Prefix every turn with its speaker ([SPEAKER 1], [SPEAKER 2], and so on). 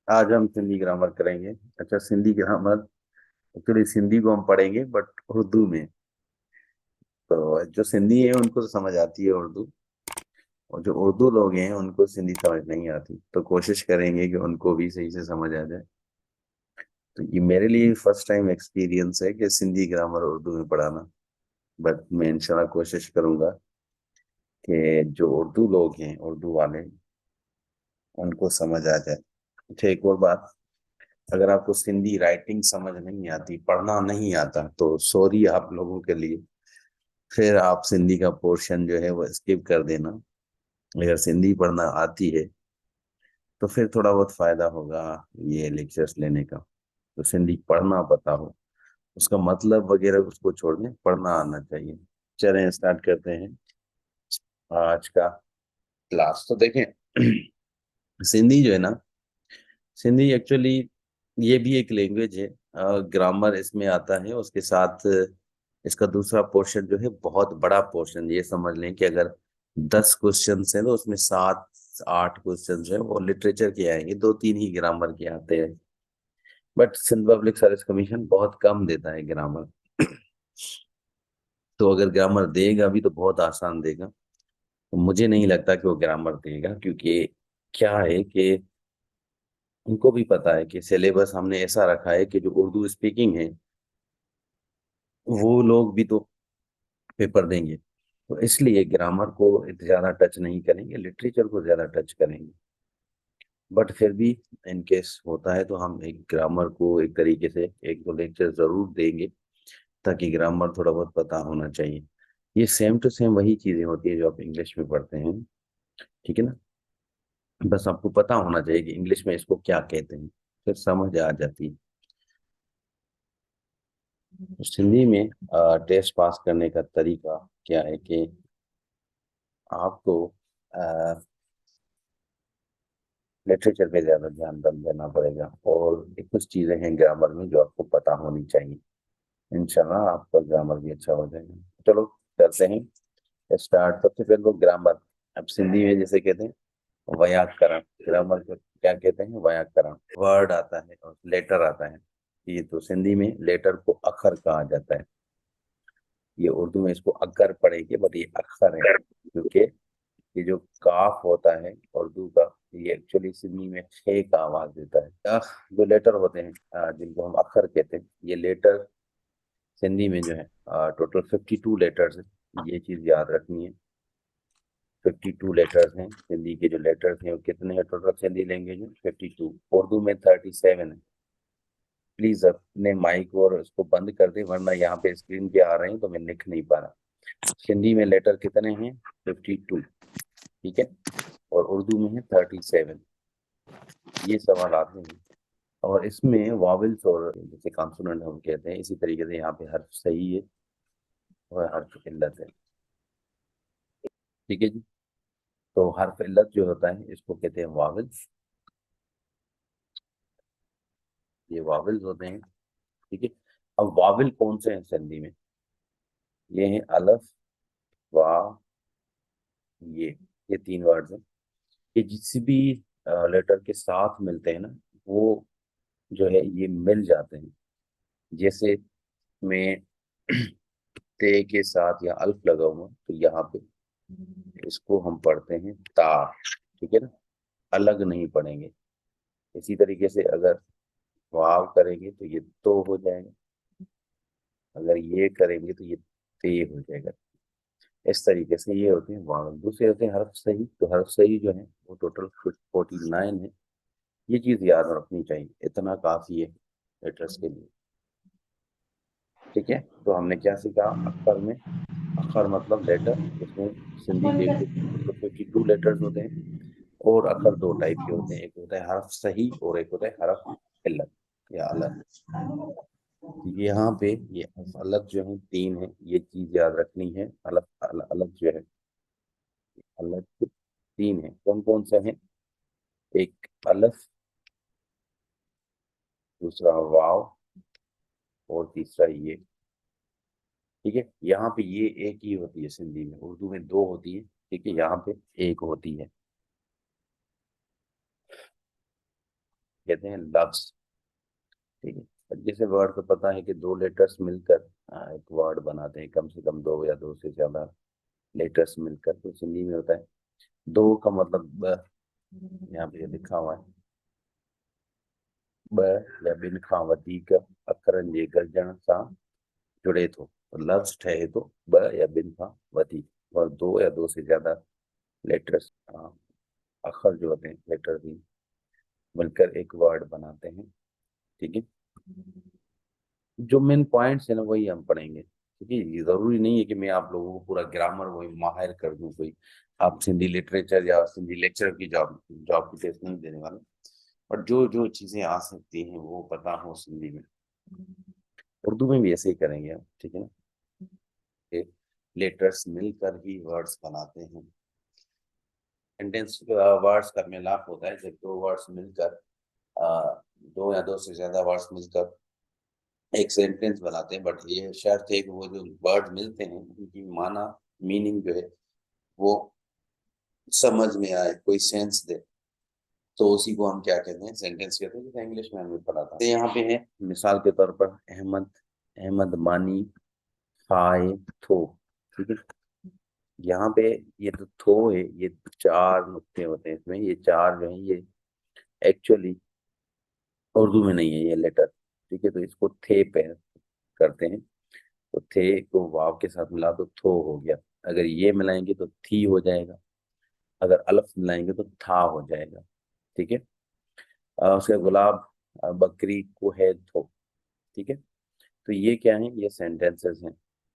[SPEAKER 1] आज हम सिंधी ग्रामर करेंगे। अच्छा, सिंधी ग्रामर एक्चुअली सिंधी को हम पढ़ेंगे बट उर्दू में। तो जो सिंधी है उनको तो समझ आती है उर्दू, और जो उर्दू लोग हैं उनको सिंधी समझ नहीं आती, तो कोशिश करेंगे कि उनको भी सही से समझ आ जाए। तो ये मेरे लिए फर्स्ट टाइम एक्सपीरियंस है कि सिंधी ग्रामर उर्दू में पढ़ाना। बट मैं इंशाल्लाह कोशिश करूंगा कि जो उर्दू लोग हैं, उर्दू वाले, उनको समझ आ जाए। अच्छा, एक और बात, अगर आपको सिंधी राइटिंग समझ नहीं आती, पढ़ना नहीं आता, तो सॉरी आप लोगों के लिए। फिर आप सिंधी का पोर्शन जो है वो स्किप कर देना। अगर सिंधी पढ़ना आती है तो फिर थोड़ा बहुत फायदा होगा ये लेक्चर्स लेने का। तो सिंधी पढ़ना पता हो, उसका मतलब वगैरह उसको छोड़ दें, पढ़ना आना चाहिए। चलें स्टार्ट करते हैं आज का क्लास। तो देखें सिंधी जो है ना, सिंधी एक्चुअली ये भी एक लैंग्वेज है। ग्रामर इसमें आता है, उसके साथ इसका दूसरा पोर्शन जो है बहुत बड़ा पोर्शन। ये समझ लें कि अगर 10 क्वेश्चन हैं तो उसमें 7 8 क्वेश्चन है वो लिटरेचर के आएंगे, 2 3 ही ग्रामर के आते हैं। But Sindh public service commission बहुत कम देता है ग्रामर। तो अगर ग्रामर देगा भी तो बहुत आसान देगा। तो मुझे नहीं लगता कि वो ग्रामर देगा, क्योंकि क्या है कि उनको भी पता है कि सिलेबस हमने ऐसा रखा है कि जो उर्दू स्पीकिंग है वो लोग भी तो पेपर देंगे। तो इसलिए ग्रामर को ज्यादा टच नहीं करेंगे, लिटरेचर को ज्यादा टच करेंगे। बट फिर भी इन केस होता है तो हम एक ग्रामर को एक तरीके से एक दो लेक्चर जरूर देंगे, ताकि ग्रामर थोड़ा बहुत पता होना चाहिए। ये सेम टू सेम वही चीजें होती है जो आप इंग्लिश में पढ़ते हैं, ठीक है ना। बस आपको पता होना चाहिए कि इंग्लिश में इसको क्या कहते हैं, फिर समझ आ जाती है। हिंदी में टेस्ट पास करने का तरीका क्या है कि आपको लिटरेचर पे ज्यादा ध्यान देना पड़ेगा, और एक कुछ चीजें हैं ग्रामर में जो आपको पता होनी चाहिए। इंशाल्लाह आपका ग्रामर भी अच्छा हो जाएगा। चलो करते हैं स्टार्ट। सबसे पहले तो ग्रामर, अब सिंधी में जैसे कहते हैं व्याकरण। ग्रामर को क्या कहते हैं? व्याकरण। वर्ड आता है और लेटर आता है। ये तो सिंधी में लेटर को अखर कहा जाता है। ये उर्दू में इसको अगर पढ़ेंगे, बट ये अक्षर है, क्योंकि ये जो काफ होता है उर्दू का, ये एक्चुअली सिंधी में खे का आवाज देता है। जो लेटर होते हैं, जिनको हम अक्षर कहते हैं, ये लेटर सिंधी में जो है टोटल 52 लेटर्स है। ये चीज याद रखनी है। 52 लेटर्स हैं सिंधी के। जो लेटर्स हैं वो कितने हैं टोटल सिंधी लैंग्वेज में? 52। उर्दू में 37 है। प्लीज अपने माइक और उसको बंद कर दे, वरना यहाँ पे स्क्रीन पे आ रहे हैं तो मैं लिख नहीं पा रहा। हिंदी में लेटर कितने हैं? 52, ठीक है। और उर्दू में है 37। ये सवाल आते हैं। और इसमें वावल्स और जैसे कॉन्सोनेंट हम कहते हैं, इसी तरीके से यहाँ पे हर्फ सही है और हर्फ इल्लत है, ठीक है जी। तो हर्फ इल्लत जो होता है इसको कहते हैं वावल्स। ये वावल्स होते हैं, ठीक है। अब वावल कौन से हैं सिंधी में? ये हैं अलफ, वाव, ये ये 3 वर्ड्स हैं। ये जिस भी लेटर के साथ मिलते हैं ना, वो जो है ये मिल जाते हैं। जैसे मैं ते के साथ या अल्फ लगा हुआ तो यहाँ पे इसको हम पढ़ते हैं ता, ठीक है ना। अलग नहीं पढ़ेंगे। इसी तरीके से अगर वाव करेंगे तो ये तो हो जाएगा, अगर ये करेंगे तो ये ते हो जाएगा। इस तरीके से ये होते हैं वाव। दूसरे होते हैं हर्फ सही। तो हर्फ सही जो है वो टोटल 49 है। ये चीज याद रखनी चाहिए, इतना काफी है लेटर्स के लिए, ठीक है। तो हमने क्या सीखा अक्षर में? अक्षर मतलब लेटर। इसमें सिंधी लैंग्वेज में टोटल 52 लेटर्स होते हैं। और अक्षर 2 टाइप के होते हैं, एक होता है हरफ सही और एक होता है हरफ इल्लत या अलग। तो यहाँ पे ये हरफ अलग जो है 3 है, ये चीज याद रखनी है। अलग अलग, अलग जो है अलग 3 है। कौन कौन सा है? एक अलफ, दूसरा वाव, और तीसरा ये, ठीक है। यहाँ पे ये एक ही होती है सिंधी में, उर्दू में 2 होती है, ठीक है। यहाँ पे एक होती है। कहते हैं लव्स। ठीक है, जैसे वर्ड को पता है कि दो लेटर्स मिलकर एक वर्ड बनाते हैं, कम से कम दो या दो से ज्यादा लेटर्स मिलकर, तो हिंदी में होता है दो का मतलब यहाँ पे लिखा हुआ है ब या बिन खां वधीक अखरनि जे गरजण सां जुड़े थो। तो लफ्ज ठहे तो ब या बिन खां वधीक, और दो या दो से ज्यादा लेटर्स, अखर जो होते हैं लेटर भी मिलकर एक वर्ड बनाते हैं। ठीक है, जो मेन पॉइंट्स है ना वही हम पढ़ेंगे। ठीक है, ये जरूरी नहीं है कि मैं आप लोगों को पूरा ग्रामर वही माहिर कर दूं, कोई आप सिंधी लिटरेचर या सिंधी लेक्चर की जॉब जॉब की टेस्ट नहीं देने वाले, पर जो जो चीजें आ सकती हैं वो पता हो सिंधी में। उर्दू में भी ऐसे ही करेंगे हम, ठीक है ना, कि लेटर्स मिलकर ही वर्ड्स बनाते हैं। सेंटेंस वर्ड्स का मिलाप होता है जब दो वर्ड्स मिलकर दो या दो से ज्यादा वर्ड्स मिलकर एक सेंटेंस बनाते हैं। बट ये शर्त है कि वो जो वर्ड मिलते हैं उनकी माना मीनिंग जो है वो समझ में आए, कोई सेंस दे, तो उसी को हम क्या कहते हैं, सेंटेंस कहते हैं, जैसे इंग्लिश में हमने पढ़ा था। तो यहाँ पे है मिसाल के तौर पर अहमद, अहमद मानी खाए थो। ठीक है, यहाँ पे ये तो थो है, ये चार नुक्ते होते हैं इसमें, ये चार जो है ये एक्चुअली उर्दू में नहीं है ये लेटर। ठीक है, तो इसको थे पे करते हैं, तो थे को वाव के साथ मिला तो थो हो गया। अगर ये मिलाएंगे तो थी हो जाएगा, अगर अलफ मिलाएंगे तो था हो जाएगा। ठीक है, उसके गुलाब बकरी को है थो। ठीक है, तो ये क्या है, ये सेंटेंसेस हैं।